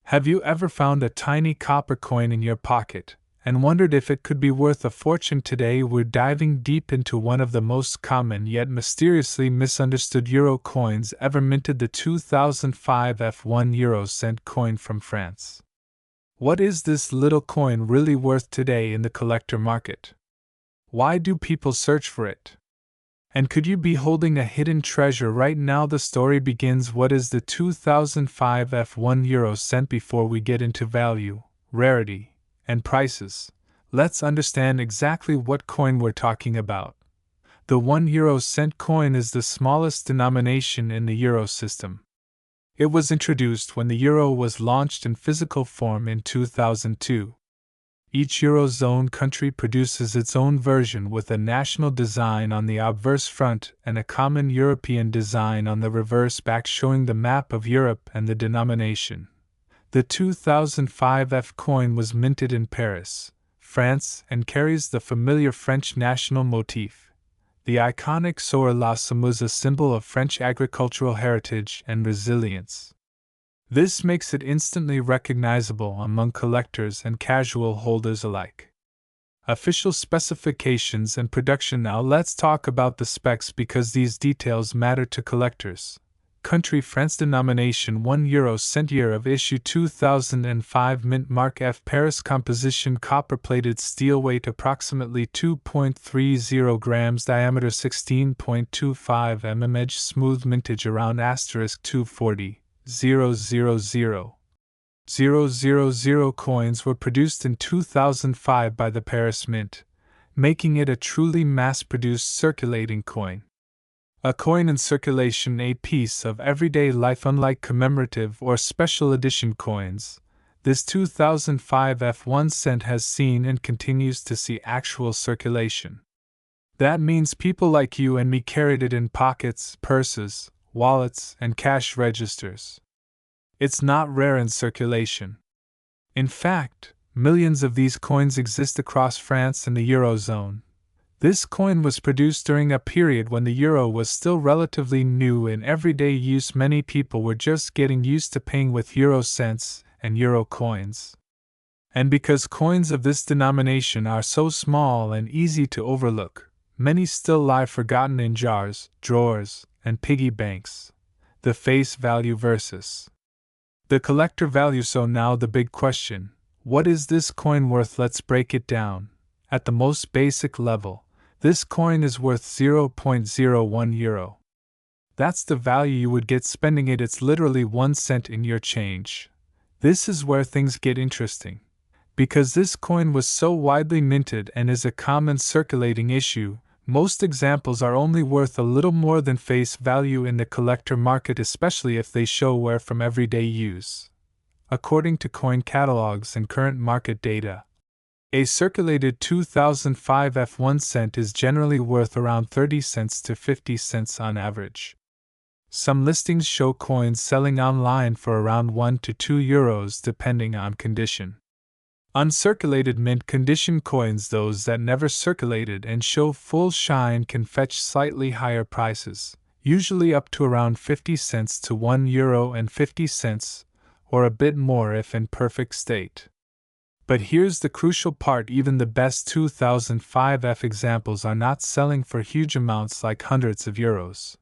Have you ever found a tiny copper coin in your pocket and wondered if it could be worth a fortune? Today we're diving deep into one of the most common yet mysteriously misunderstood euro coins ever minted, the 2005 F1 euro cent coin from France. What is this little coin really worth today in the collector market? Why do people search for it? And could you be holding a hidden treasure right now? The story begins. What is the 2005 F1 euro cent? Before we get into value, rarity, and prices, let's understand exactly what coin we're talking about. The 1 euro cent coin is the smallest denomination in the euro system. It was introduced when the euro was launched in physical form in 2002. Each Eurozone country produces its own version with a national design on the obverse front and a common European design on the reverse back, showing the map of Europe and the denomination. The 2005 F coin was minted in Paris, France, and carries the familiar French national motif, the iconic Sour la Semouse, a symbol of French agricultural heritage and resilience. This makes it instantly recognizable among collectors and casual holders alike. Official specifications and production. Now let's talk about the specs, because these details matter to collectors. Country: France. Denomination: 1 euro cent. Year of issue: 2005. Mint mark F. Paris. Composition: copper plated steel. Weight: approximately 2.30 grams. Diameter: 16.25 mm. Edge: smooth. Mintage: around *240. 000 coins were produced in 2005 by the Paris Mint, making it a truly mass-produced circulating coin. A coin in circulation, a piece of everyday life. Unlike commemorative or special edition coins, this 2005 F1 cent has seen and continues to see actual circulation. That means people like you and me carried it in pockets, purses, wallets, and cash registers. It's not rare in circulation. In fact, millions of these coins exist across France and the Eurozone. This coin was produced during a period when the euro was still relatively new in everyday use. Many people were just getting used to paying with euro cents and euro coins. And because coins of this denomination are so small and easy to overlook, many still lie forgotten in jars, drawers, and piggy banks. The face value versus the collector value. So now the big question: what is this coin worth? Let's break it down. At the most basic level, this coin is worth 0.01 euro. That's the value you would get spending it. It's literally 1 cent in your change. This is where things get interesting. Because this coin was so widely minted and is a common circulating issue, most examples are only worth a little more than face value in the collector market, especially if they show wear from everyday use. According to coin catalogs and current market data, a circulated 2005 F1 cent is generally worth around 30 cents to 50 cents on average. Some listings show coins selling online for around 1 to 2 euros depending on condition. Uncirculated mint condition coins, those that never circulated and show full shine, can fetch slightly higher prices, usually up to around 50 cents to 1 euro and 50 cents, or a bit more if in perfect state. But here's the crucial part: even the best 2005 F examples are not selling for huge amounts like hundreds of euros.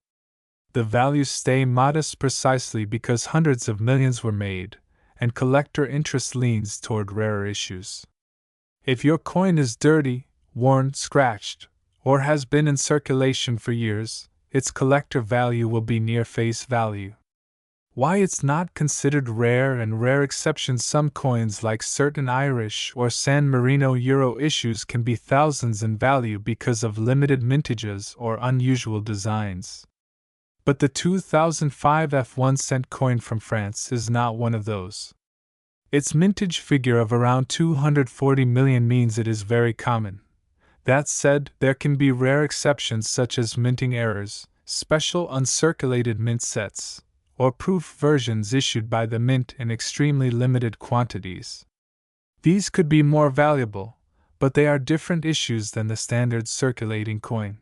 The values stay modest precisely because hundreds of millions were made, and collector interest leans toward rarer issues. If your coin is dirty, worn, scratched, or has been in circulation for years, its collector value will be near face value. Why it's not considered rare and rare exceptions: some coins like certain Irish or San Marino euro issues can be thousands in value because of limited mintages or unusual designs. But the 2005 F1 cent coin from France is not one of those. Its mintage figure of around 240 million means it is very common. That said, there can be rare exceptions such as minting errors, special uncirculated mint sets, or proof versions issued by the mint in extremely limited quantities. These could be more valuable, but they are different issues than the standard circulating coin.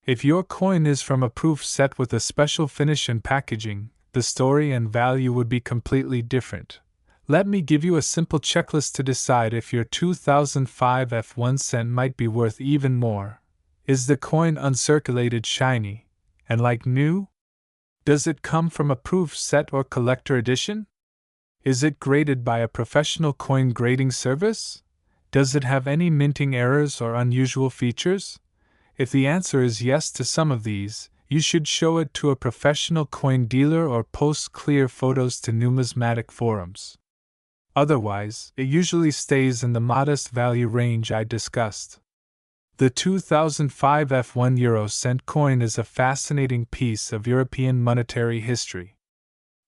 If your coin is from a proof set with a special finish and packaging, the story and value would be completely different. Let me give you a simple checklist to decide if your 2005 F1 cent might be worth even more. Is the coin uncirculated, shiny, and like new? Does it come from a proof set or collector edition? Is it graded by a professional coin grading service? Does it have any minting errors or unusual features? If the answer is yes to some of these, you should show it to a professional coin dealer or post clear photos to numismatic forums. Otherwise, it usually stays in the modest value range I discussed. The 2005 F1 Euro cent coin is a fascinating piece of European monetary history.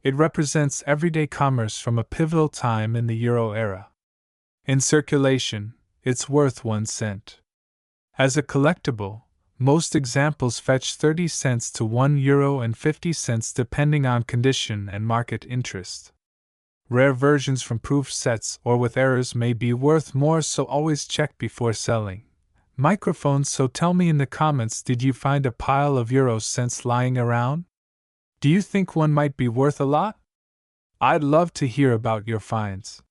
It represents everyday commerce from a pivotal time in the Euro era. In circulation, it's worth 1 cent. As a collectible, most examples fetch 30 cents to €1 and 50 cents depending on condition and market interest. Rare versions from proof sets or with errors may be worth more, so always check before selling. Microphones, so tell me in the comments, did you find a pile of Euro cents lying around? Do you think one might be worth a lot? I'd love to hear about your finds.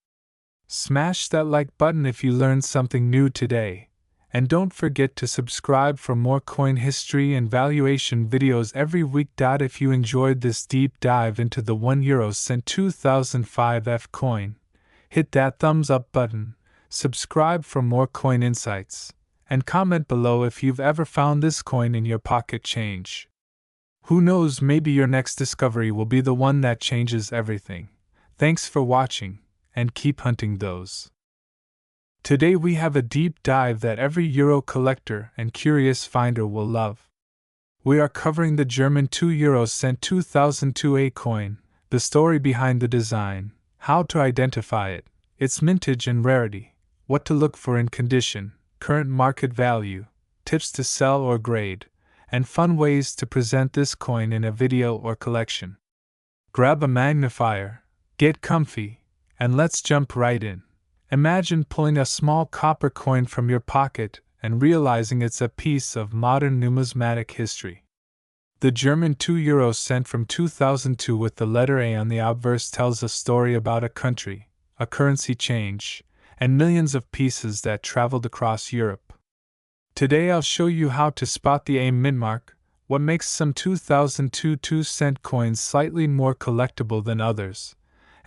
Smash that like button if you learned something new today, and don't forget to subscribe for more coin history and valuation videos every week. If you enjoyed this deep dive into the €1 cent 2005 F coin, hit that thumbs up button, subscribe for more coin insights, and comment below if you've ever found this coin in your pocket change. Who knows, maybe your next discovery will be the one that changes everything. Thanks for watching, and keep hunting those. Today we have a deep dive that every Euro collector and curious finder will love. We are covering the German €2 cent 2002 A coin, the story behind the design, how to identify it, its mintage and rarity, what to look for in condition, current market value, tips to sell or grade, and fun ways to present this coin in a video or collection. Grab a magnifier, get comfy, and let's jump right in. Imagine pulling a small copper coin from your pocket and realizing it's a piece of modern numismatic history. The German €2 cent from 2002 with the letter A on the obverse tells a story about a country, a currency change, and millions of pieces that traveled across Europe. Today I'll show you how to spot the A mintmark, what makes some 2002 2-cent coins slightly more collectible than others,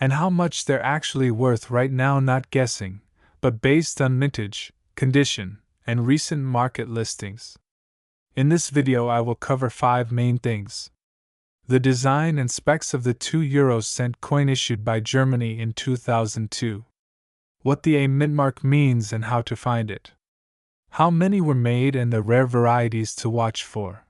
and how much they're actually worth right now, not guessing, but based on mintage, condition, and recent market listings. In this video I will cover 5 main things. The design and specs of the €2 cent coin issued by Germany in 2002. What the A mintmark means and how to find it. How many were made and the rare varieties to watch for.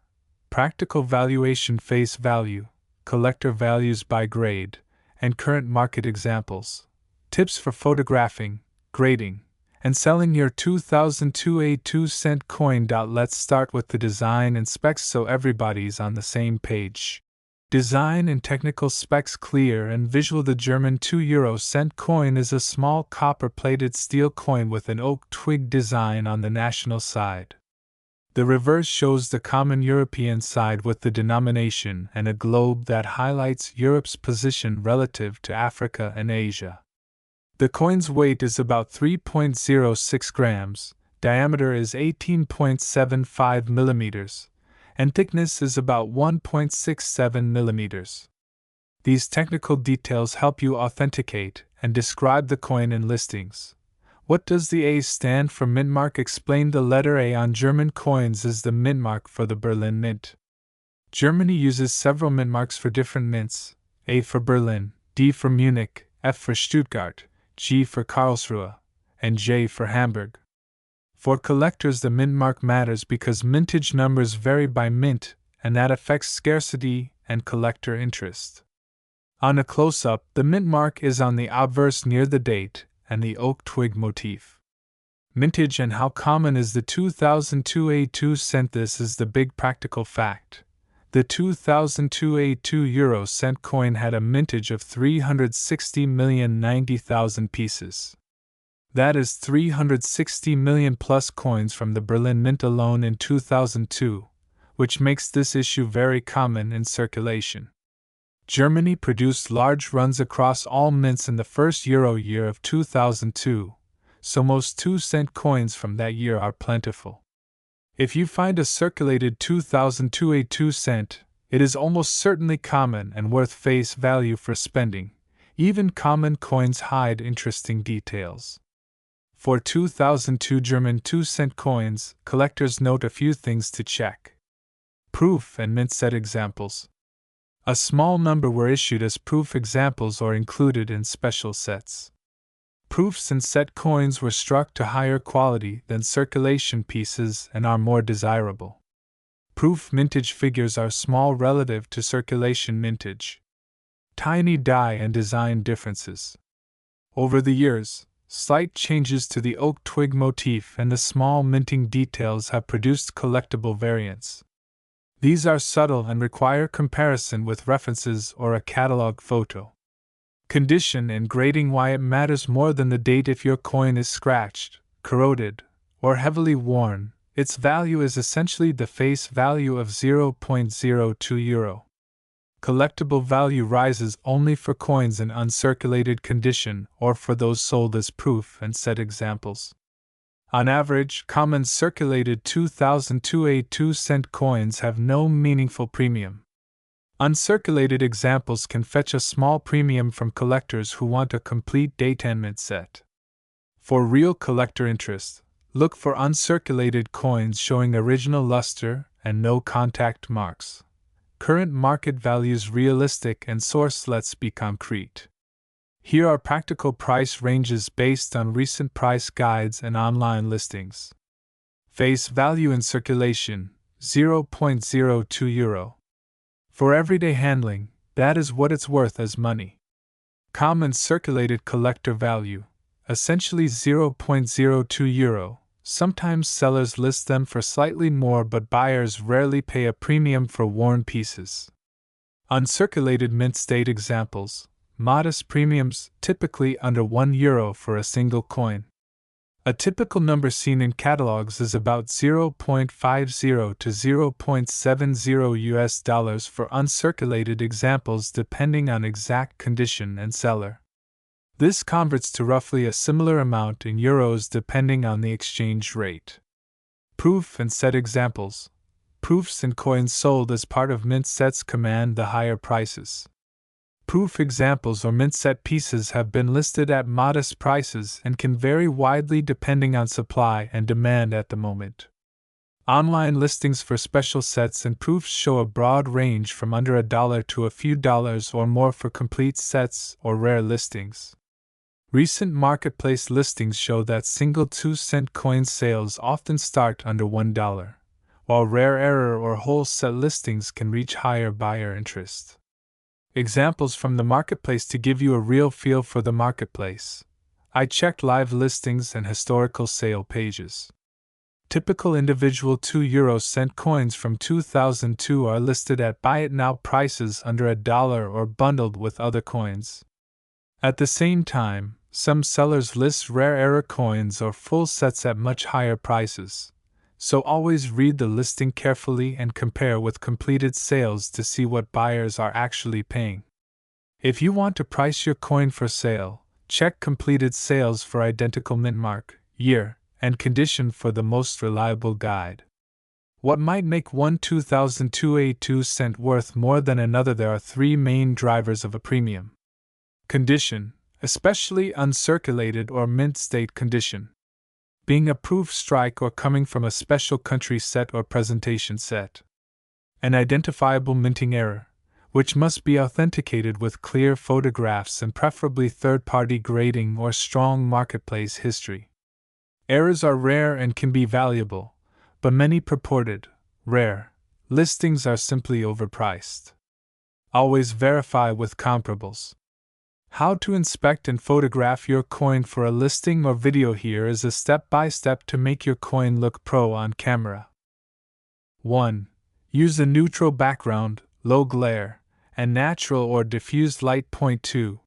Practical valuation, face value, collector values by grade, and current market examples. Tips for photographing, grading, and selling your 2002 A 2-cent coin. Let's start with the design and specs so everybody's on the same page. Design and technical specs clear and visual. The German €2 cent coin is a small copper-plated steel coin with an oak twig design on the national side. The reverse shows the common European side with the denomination and a globe that highlights Europe's position relative to Africa and Asia. The coin's weight is about 3.06 grams, diameter is 18.75 millimeters, and thickness is about 1.67 millimeters. These technical details help you authenticate and describe the coin in listings. What does the A stand for? Mintmark. Explained. The letter A on German coins is the mintmark for the Berlin Mint. Germany uses several mintmarks for different mints: A for Berlin, D for Munich, F for Stuttgart, G for Karlsruhe, and J for Hamburg. For collectors, the mintmark matters because mintage numbers vary by mint, and that affects scarcity and collector interest. On a close-up, the mintmark is on the obverse near the date and the oak twig motif. Mintage and how common is the 2002 A 2-cent? This is the big practical fact. The 2002 A 2 cent coin had a mintage of 360,090,000 pieces. That is 360 million plus coins from the Berlin Mint alone in 2002, which makes this issue very common in circulation. Germany produced large runs across all mints in the first Euro year of 2002, so most 2-cent coins from that year are plentiful. If you find a circulated 2002 a 2-cent, it is almost certainly common and worth face value for spending. Even common coins hide interesting details. For 2002 German 2-cent coins, collectors note a few things to check. Proof and mint set examples. A small number were issued as proof examples or included in special sets. Proofs and set coins were struck to higher quality than circulation pieces and are more desirable. Proof mintage figures are small relative to circulation mintage. Tiny die and design differences. Over the years, slight changes to the oak twig motif and the small minting details have produced collectible variants. These are subtle and require comparison with references or a catalog photo. Condition and grading. Why it matters more than the date. If your coin is scratched, corroded, or heavily worn, its value is essentially the face value of €0.02. Collectible value rises only for coins in uncirculated condition or for those sold as proof and set examples. On average, common circulated 2002 a 2-cent coins have no meaningful premium. Uncirculated examples can fetch a small premium from collectors who want a complete date and mint set. For real collector interest, look for uncirculated coins showing original luster and no contact marks. Current market values realistic and source. Let's be concrete. Here are practical price ranges based on recent price guides and online listings. Face value in circulation, €0.02. For everyday handling, that is what it's worth as money. Common circulated collector value, essentially €0.02. Sometimes sellers list them for slightly more, but buyers rarely pay a premium for worn pieces. Uncirculated mint state examples, modest premiums, typically under €1 for a single coin. A typical number seen in catalogs is about $0.50 to $0.70 for uncirculated examples depending on exact condition and seller. This converts to roughly a similar amount in euros depending on the exchange rate. Proof and set examples. Proofs and coins sold as part of mint sets command the higher prices. Proof examples or mint set pieces have been listed at modest prices and can vary widely depending on supply and demand at the moment. Online listings for special sets and proofs show a broad range from under $1 to a few dollars or more for complete sets or rare listings. Recent marketplace listings show that single 2-cent coin sales often start under $1, while rare error or whole set listings can reach higher buyer interest. Examples from the marketplace. To give you a real feel for the marketplace, I checked live listings and historical sale pages. Typical individual €2 coins from 2002 are listed at buy it now prices under $1 or bundled with other coins. At the same time, some sellers list rare error coins or full sets at much higher prices, so always read the listing carefully and compare with completed sales to see what buyers are actually paying. If you want to price your coin for sale, check completed sales for identical mint mark, year, and condition for the most reliable guide. What might make one 2002 a 2-cent worth more than another? There are three main drivers of a premium. Condition, especially uncirculated or mint state condition. Being a proof strike or coming from a special country set or presentation set. An identifiable minting error, which must be authenticated with clear photographs and preferably third-party grading or strong marketplace history. Errors are rare and can be valuable, but many purported, rare, listings are simply overpriced. Always verify with comparables. How to inspect and photograph your coin for a listing or video. Here is a step-by-step to make your coin look pro on camera. 1. Use a neutral background, low glare, and natural or diffused light. 2.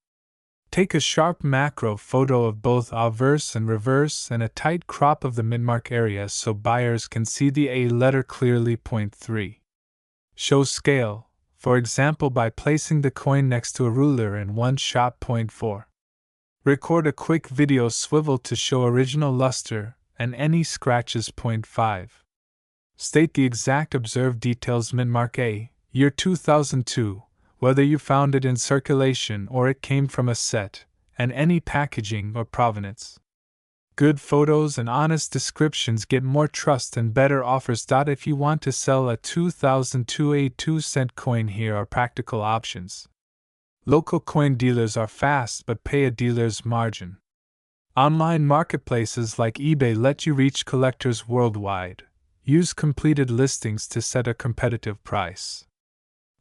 Take a sharp macro photo of both obverse and reverse and a tight crop of the mintmark area so buyers can see the A letter clearly. 3. Show scale, for example by placing the coin next to a ruler in 1-shot. Point 4. Record a quick video swivel to show original luster and any scratches. Point 5. State the exact observed details. Mint mark A, year 2002, whether you found it in circulation or it came from a set, and any packaging or provenance. Good photos and honest descriptions get more trust and better offers. If you want to sell a 2002 a 2-cent coin, here are practical options. Local coin dealers are fast but pay a dealer's margin. Online marketplaces like eBay let you reach collectors worldwide. Use completed listings to set a competitive price.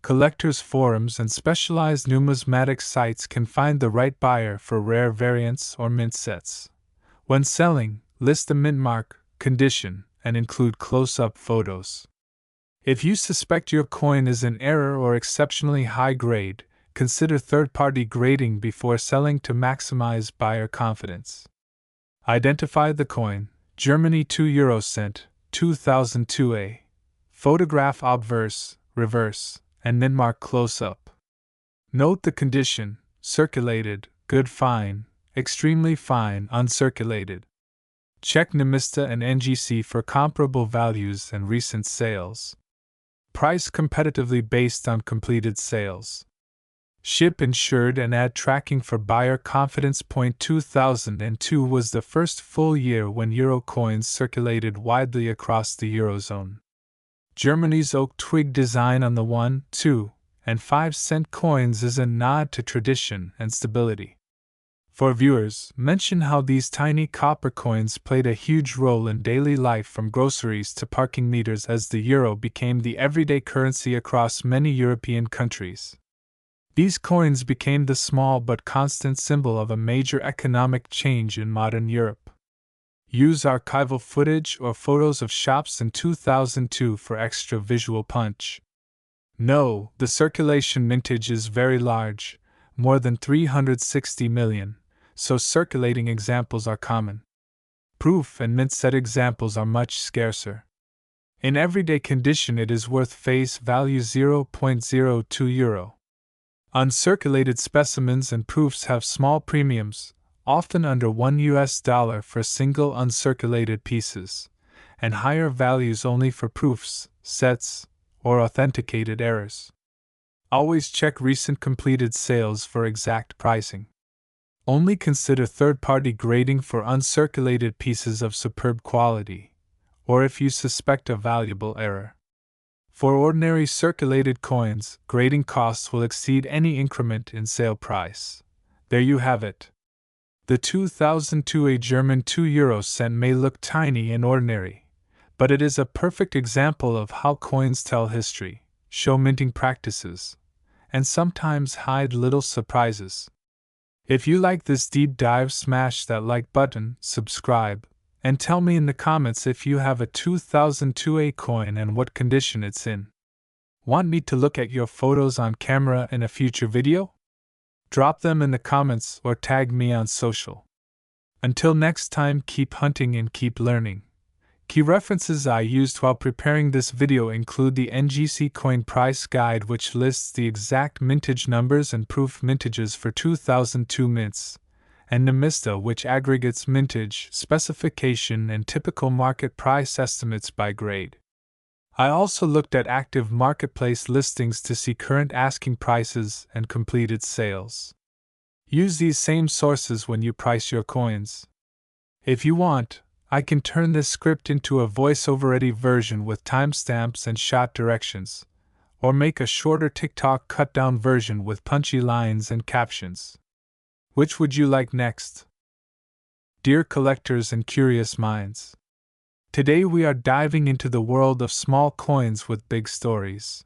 Collectors' forums and specialized numismatic sites can find the right buyer for rare variants or mint sets. When selling, list the mint mark, condition, and include close-up photos. If you suspect your coin is in error or exceptionally high grade, consider third-party grading before selling to maximize buyer confidence. Identify the coin, Germany 2 euro cent, 2002A. Photograph obverse, reverse, and mint mark close-up. Note the condition, circulated, good fine, extremely fine, uncirculated. Check Numista and NGC for comparable values and recent sales. Price competitively based on completed sales. Ship insured and add tracking for buyer confidence. 2002 was the first full year when euro coins circulated widely across the Eurozone. Germany's oak twig design on the 1, 2, and 5-cent coins is a nod to tradition and stability. For viewers, mention how these tiny copper coins played a huge role in daily life, from groceries to parking meters, as the euro became the everyday currency across many European countries. These coins became the small but constant symbol of a major economic change in modern Europe. Use archival footage or photos of shops in 2002 for extra visual punch. No, the circulation mintage is very large, more than 360 million. So circulating examples are common. Proof and mint set examples are much scarcer. In everyday condition it is worth face value 0.02 euro. Uncirculated specimens and proofs have small premiums, often under $1 for single uncirculated pieces, and higher values only for proofs, sets, or authenticated errors. Always check recent completed sales for exact pricing. Only consider third-party grading for uncirculated pieces of superb quality, or if you suspect a valuable error. For ordinary circulated coins, grading costs will exceed any increment in sale price. There you have it. The 2002 a German 2 euro cent may look tiny and ordinary, but it is a perfect example of how coins tell history, show minting practices, and sometimes hide little surprises. If you like this deep dive, smash that like button, subscribe, and tell me in the comments if you have a 2002 a coin and what condition it's in. Want me to look at your photos on camera in a future video? Drop them in the comments or tag me on social. Until next time, keep hunting and keep learning. Key references I used while preparing this video include the NGC Coin Price Guide, which lists the exact mintage numbers and proof mintages for 2002 mints, and Numista, which aggregates mintage, specification, and typical market price estimates by grade. I also looked at active marketplace listings to see current asking prices and completed sales. Use these same sources when you price your coins. If you want, I can turn this script into a voice-over-ready version with timestamps and shot directions, or make a shorter TikTok cut-down version with punchy lines and captions. Which would you like next? Dear collectors and curious minds, today we are diving into the world of small coins with big stories.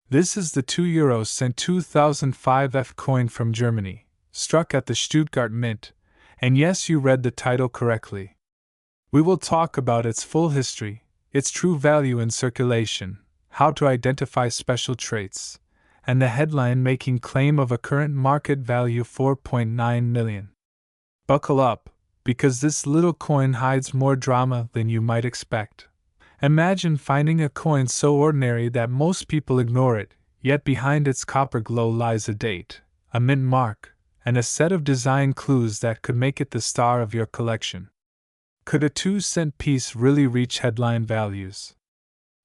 This is the 2 euro cent 2005 F coin from Germany, struck at the Stuttgart Mint, and yes, you read the title correctly. We will talk about its full history, its true value in circulation, how to identify special traits, and the headline making claim of a current market value 4.9 million. Buckle up, because this little coin hides more drama than you might expect. Imagine finding a coin so ordinary that most people ignore it, yet behind its copper glow lies a date, a mint mark, and a set of design clues that could make it the star of your collection. Could a 2-cent piece really reach headline values?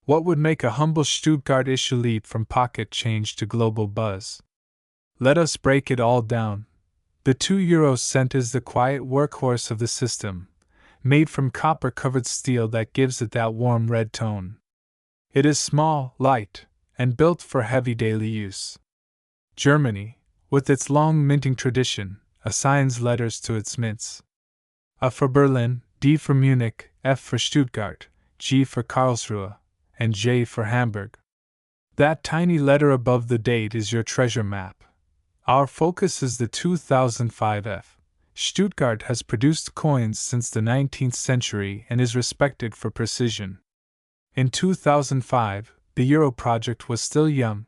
What would make a humble Stuttgart issue leap from pocket change to global buzz? Let us break it all down. The 2 euro cent is the quiet workhorse of the system, made from copper-covered steel that gives it that warm red tone. It is small, light, and built for heavy daily use. Germany, with its long minting tradition, assigns letters to its mints. A for Berlin, D for Munich, F for Stuttgart, G for Karlsruhe, and J for Hamburg. That tiny letter above the date is your treasure map. Our focus is the 2005 F. Stuttgart has produced coins since the 19th century and is respected for precision. In 2005, the Euro project was still young.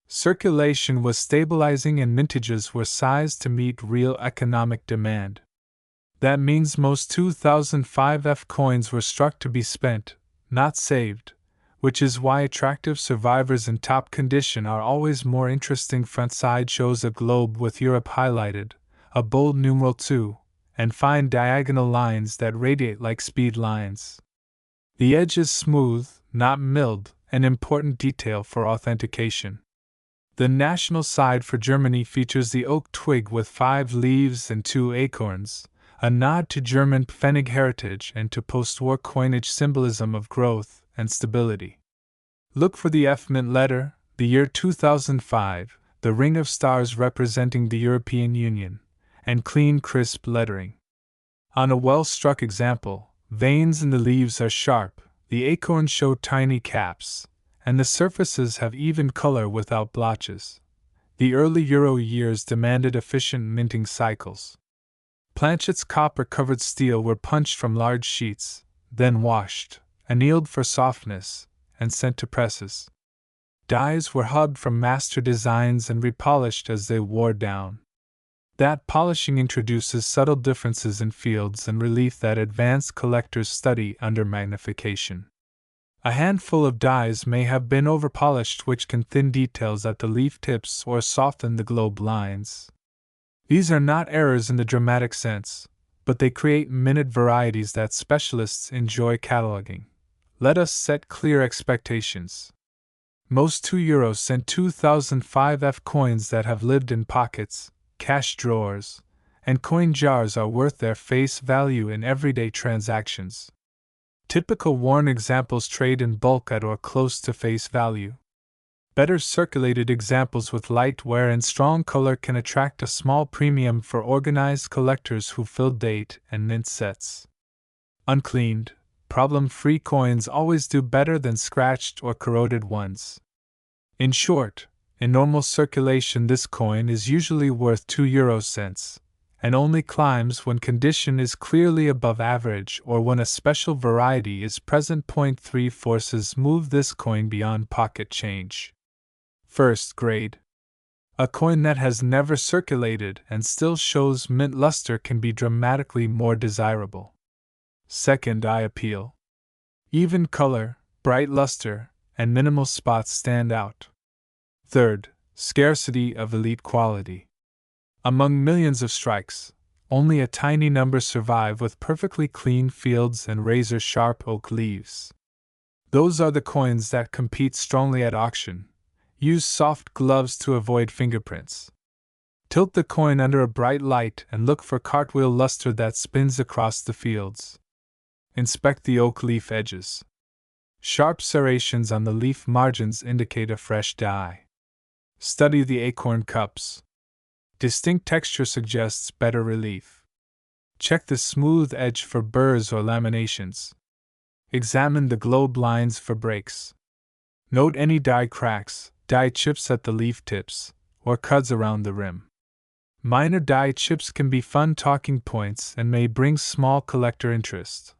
Circulation was stabilizing and mintages were sized to meet real economic demand. That means most 2005 F coins were struck to be spent, not saved, which is why attractive survivors in top condition are always more interesting. Front side shows a globe with Europe highlighted, a bold numeral 2, and fine diagonal lines that radiate like speed lines. The edge is smooth, not milled, an important detail for authentication. The national side for Germany features the oak twig with 5 leaves and 2 acorns, a nod to German Pfennig heritage and to post-war coinage symbolism of growth and stability. Look for the F mint letter, the year 2005, the ring of stars representing the European Union, and clean, crisp lettering. On a well-struck example, veins in the leaves are sharp, the acorns show tiny caps, and the surfaces have even color without blotches. The early Euro years demanded efficient minting cycles. Planchet's copper-covered steel were punched from large sheets, then washed, annealed for softness, and sent to presses. Dies were hugged from master designs and repolished as they wore down. That polishing introduces subtle differences in fields and relief that advanced collectors study under magnification. A handful of dies may have been overpolished, which can thin details at the leaf tips or soften the globe lines. These are not errors in the dramatic sense, but they create minute varieties that specialists enjoy cataloging. Let us set clear expectations. Most 2 euro cent 2005 F coins that have lived in pockets, cash drawers, and coin jars are worth their face value in everyday transactions. Typical worn examples trade in bulk at or close to face value. Better circulated examples with light wear and strong color can attract a small premium for organized collectors who fill date and mint sets. Uncleaned, problem-free coins always do better than scratched or corroded ones. In short, in normal circulation this coin is usually worth 2 euro cents, and only climbs when condition is clearly above average or when a special variety is present. 3 forces move this coin beyond pocket change. First grade. A coin that has never circulated and still shows mint luster can be dramatically more desirable. Second eye appeal. Even color, bright luster, and minimal spots stand out. Third, scarcity of elite quality. Among millions of strikes, only a tiny number survive with perfectly clean fields and razor-sharp oak leaves. Those are the coins that compete strongly at auction. Use soft gloves to avoid fingerprints. Tilt the coin under a bright light and look for cartwheel luster that spins across the fields. Inspect the oak leaf edges. Sharp serrations on the leaf margins indicate a fresh die. Study the acorn cups. Distinct texture suggests better relief. Check the smooth edge for burrs or laminations. Examine the globe lines for breaks. Note any die cracks, die chips at the leaf tips, or cuts around the rim. Minor die chips can be fun talking points and may bring small collector interest.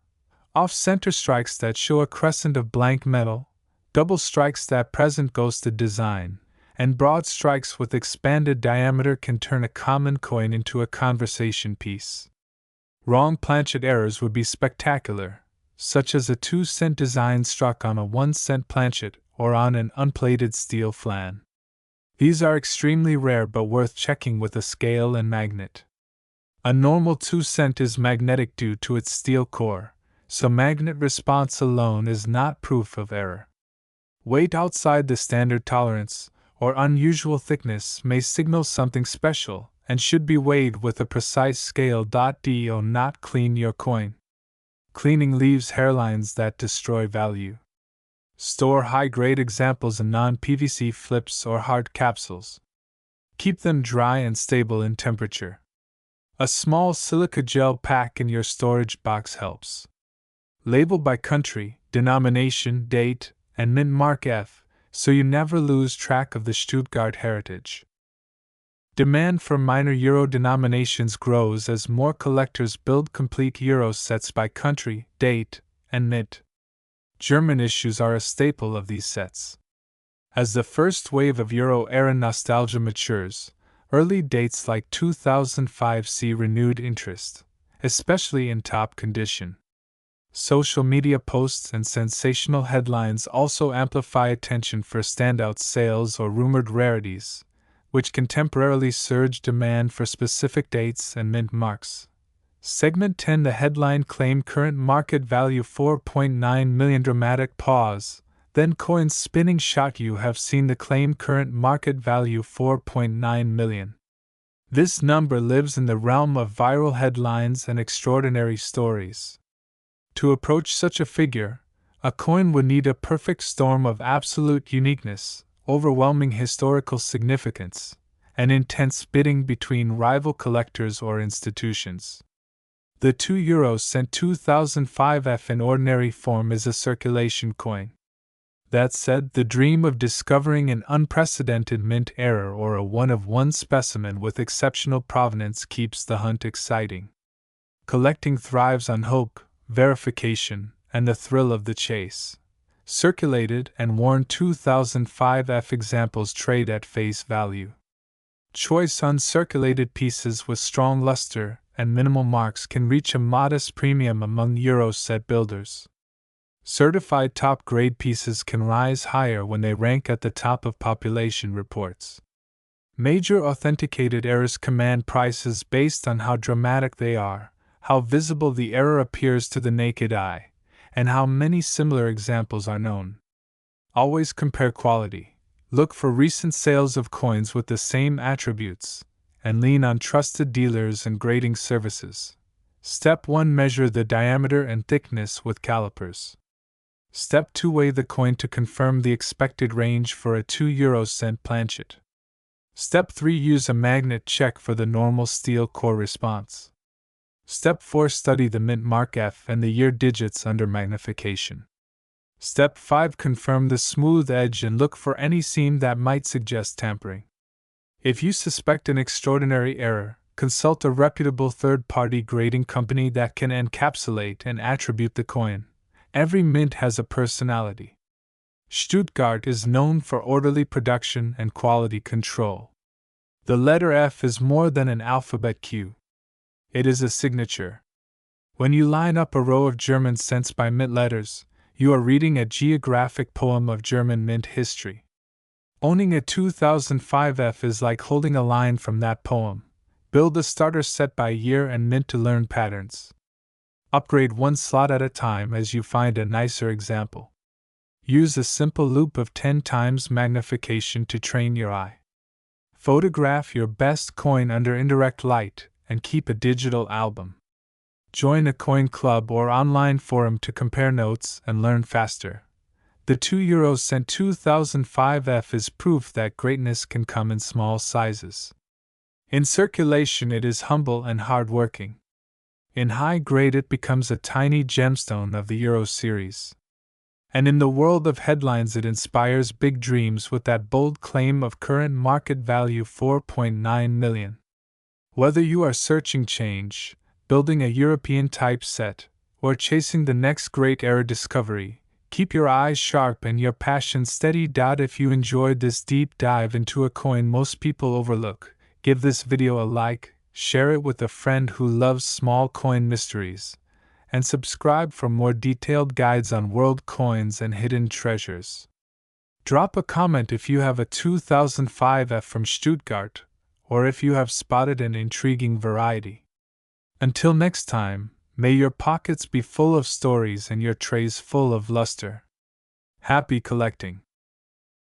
Off-center strikes that show a crescent of blank metal, double strikes that present ghosted design, and broad strikes with expanded diameter can turn a common coin into a conversation piece. Wrong planchet errors would be spectacular, such as a 2-cent design struck on a 1-cent planchet or on an unplated steel flan. These are extremely rare but worth checking with a scale and magnet. A normal 2-cent is magnetic due to its steel core, so magnet response alone is not proof of error. Weight outside the standard tolerance, or unusual thickness, may signal something special and should be weighed with a precise scale. Do not clean your coin. Cleaning leaves hairlines that destroy value. Store high-grade examples in non-PVC flips or hard capsules. Keep them dry and stable in temperature. A small silica gel pack in your storage box helps. Label by country, denomination, date, and mint mark F, so you never lose track of the Stuttgart heritage. Demand for minor euro denominations grows as more collectors build complete euro sets by country, date, and mint. German issues are a staple of these sets. As the first wave of euro-era nostalgia matures, early dates like 2005 see renewed interest, especially in top condition. Social media posts and sensational headlines also amplify attention for standout sales or rumored rarities, which can temporarily surge demand for specific dates and mint marks. Segment 10. The headline claimed current market value 4.9 million. Dramatic pause. Then coins spinning shot. You have seen the claimed current market value 4.9 million. This number lives in the realm of viral headlines and extraordinary stories. To approach such a figure, a coin would need a perfect storm of absolute uniqueness, overwhelming historical significance, and intense bidding between rival collectors or institutions. The 2-euro-cent 2005F in ordinary form is a circulation coin. That said, the dream of discovering an unprecedented mint error or a one-of-one specimen with exceptional provenance keeps the hunt exciting. Collecting thrives on hope, verification, and the thrill of the chase. Circulated and worn 2005F examples trade at face value. Choice uncirculated pieces with strong luster and minimal marks can reach a modest premium among euro set builders. Certified top-grade pieces can rise higher when they rank at the top of population reports. Major authenticated errors command prices based on how dramatic they are, how visible the error appears to the naked eye, and how many similar examples are known. Always compare quality. Look for recent sales of coins with the same attributes, and lean on trusted dealers and grading services. Step 1. Measure the diameter and thickness with calipers. Step 2. Weigh the coin to confirm the expected range for a 2-euro-cent planchet. Step 3. Use a magnet check for the normal steel core response. Step 4. Study the mint mark F and the year digits under magnification. Step 5. Confirm the smooth edge and look for any seam that might suggest tampering. If you suspect an extraordinary error, consult a reputable third-party grading company that can encapsulate and attribute the coin. Every mint has a personality. Stuttgart is known for orderly production and quality control. The letter F is more than an alphabet Q. It is a signature. When you line up a row of German cents by mint letters, you are reading a geographic poem of German mint history. Owning a 2005F is like holding a line from that poem. Build a starter set by year and mint to learn patterns. Upgrade one slot at a time as you find a nicer example. Use a simple loop of 10 times magnification to train your eye. Photograph your best coin under indirect light and keep a digital album. Join a coin club or online forum to compare notes and learn faster. The 2-euro-cent 2005F is proof that greatness can come in small sizes. In circulation, it is humble and hard-working. In high grade, it becomes a tiny gemstone of the Euro series. And in the world of headlines, it inspires big dreams with that bold claim of current market value 4.9 million. Whether you are searching change, building a European type set, or chasing the next great era discovery, keep your eyes sharp and your passion steady. If you enjoyed this deep dive into a coin most people overlook, give this video a like, share it with a friend who loves small coin mysteries, and subscribe for more detailed guides on world coins and hidden treasures. Drop a comment if you have a 2005 F from Stuttgart, or if you have spotted an intriguing variety. Until next time, may your pockets be full of stories and your trays full of luster. Happy collecting!